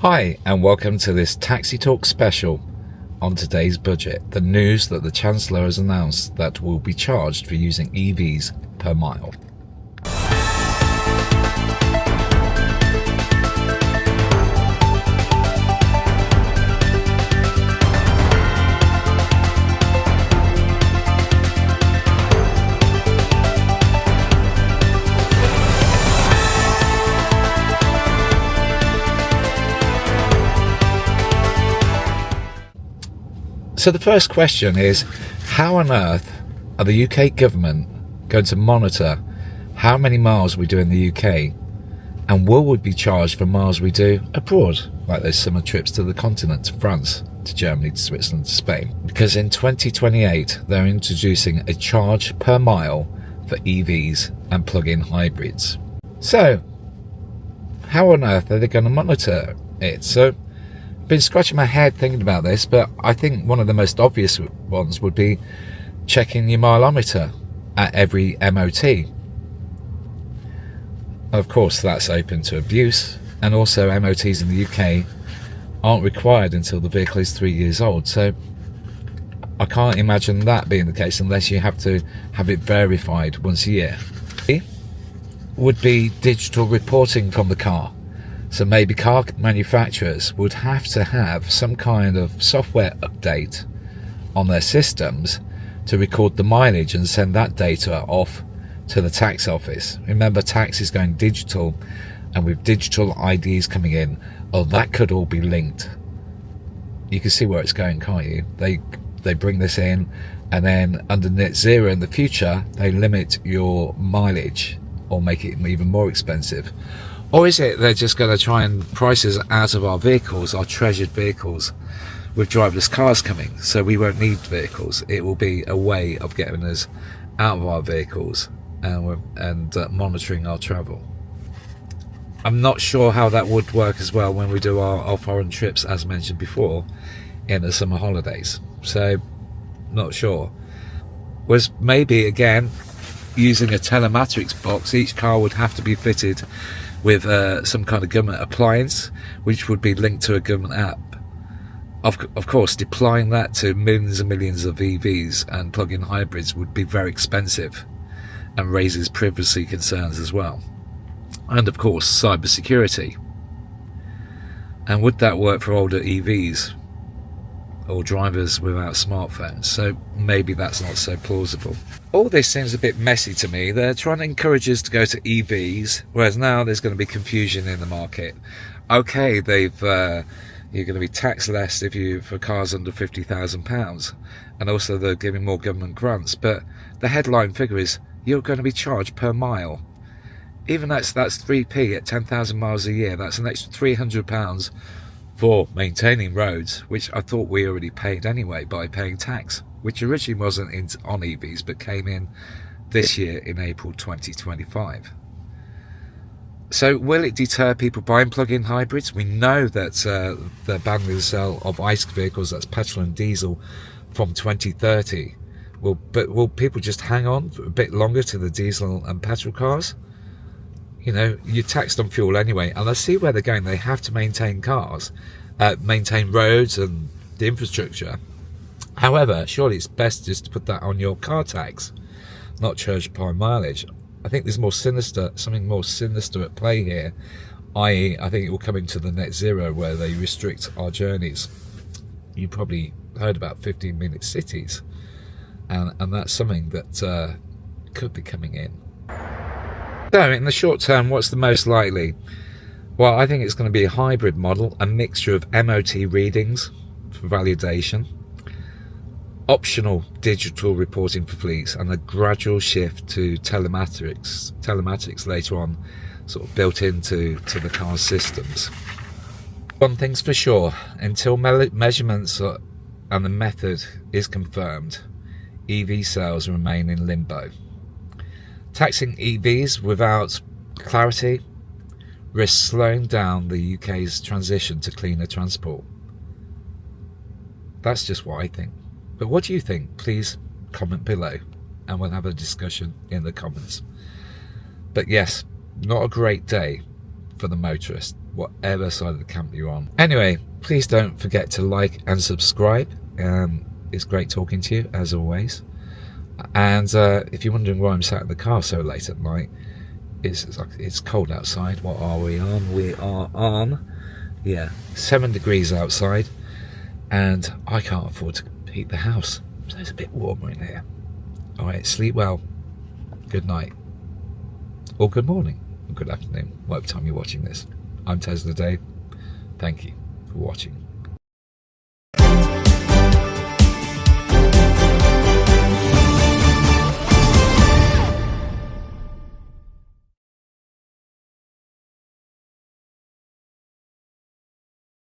Hi and welcome to this Taxi Talk special on today's budget. The news that the Chancellor has announced that we'll be charged for using EVs per mile. So the first question is, how on earth are the UK government going to monitor how many miles we do in the UK, and will we be charged for miles we do abroad, like those summer trips to the continent, to France, to Germany, to Switzerland, to Spain? Because in 2028 they're introducing a charge per mile for EVs and plug-in hybrids. So how on earth are they going to monitor it? So been scratching my head thinking about this, but I think one of the most obvious ones would be checking your mileometer at every MOT. Of course, that's open to abuse, and also MOTs in the UK aren't required until the vehicle is 3 years old, so I can't imagine that being the case unless you have to have it verified once a year. Would be digital reporting from the car. So maybe car manufacturers would have to have some kind of software update on their systems to record the mileage and send that data off to the tax office. Remember, tax is going digital, and with digital IDs coming in, that could all be linked. You can see where it's going, can't you? They bring this in, and then under net zero in the future, they limit your mileage or make it even more expensive. Or is it they're just going to try and price us out of our vehicles, our treasured vehicles, with driverless cars coming, so we won't need vehicles? It will be a way of getting us out of our vehicles and monitoring our travel. I'm not sure how that would work as well when we do our foreign trips, as mentioned before, in the summer holidays. So, not sure. Was maybe, again, using a telematics box, each car would have to be fitted with some kind of government appliance, which would be linked to a government app. Of course, deploying that to millions and millions of EVs and plug-in hybrids would be very expensive and raises privacy concerns as well. And of course, cybersecurity. And would that work for older EVs or drivers without smartphones? So maybe that's not so plausible. All this seems a bit messy to me. They're trying to encourage us to go to EVs, whereas now there's going to be confusion in the market. Okay, you're going to be taxed less for cars under £50,000, and also they're giving more government grants. But the headline figure is you're going to be charged per mile. Even that's 3p at 10,000 miles a year. That's an extra £300 for maintaining roads, which I thought we already paid anyway by paying tax, which originally wasn't on EVs but came in this year in April 2025. So will it deter people buying plug-in hybrids? We know that they're banning the sale of ICE vehicles, that's petrol and diesel, from 2030. But will people just hang on for a bit longer to the diesel and petrol cars? You know, you're taxed on fuel anyway, and I see where they're going. They have to maintain cars, maintain roads and the infrastructure. However, surely it's best just to put that on your car tax, not charge per mileage. I think there's something more sinister at play here, i.e. I think it will come into the net zero where they restrict our journeys. You probably heard about 15-minute cities, and that's something that could be coming in. So in the short term, what's the most likely? Well, I think it's going to be a hybrid model, a mixture of MOT readings for validation, optional digital reporting for fleets, and a gradual shift to telematics later on, sort of built into the car systems. One thing's for sure, until measurements and the method is confirmed, EV sales remain in limbo. Taxing EVs without clarity risks slowing down the UK's transition to cleaner transport. That's just what I think. But what do you think? Please comment below and we'll have a discussion in the comments. But yes, not a great day for the motorist. whatever side of the camp you're on. Anyway, please don't forget to like and subscribe. It's great talking to you, as always. And if you're wondering why I'm sat in the car so late at night, it's cold outside. What are we on? We are on, 7 degrees outside, and I can't afford to heat the house, so it's a bit warmer in here. All right, sleep well. Good night, or good morning, or good afternoon, whatever time you're watching this. I'm Tesla Dave. Thank you for watching.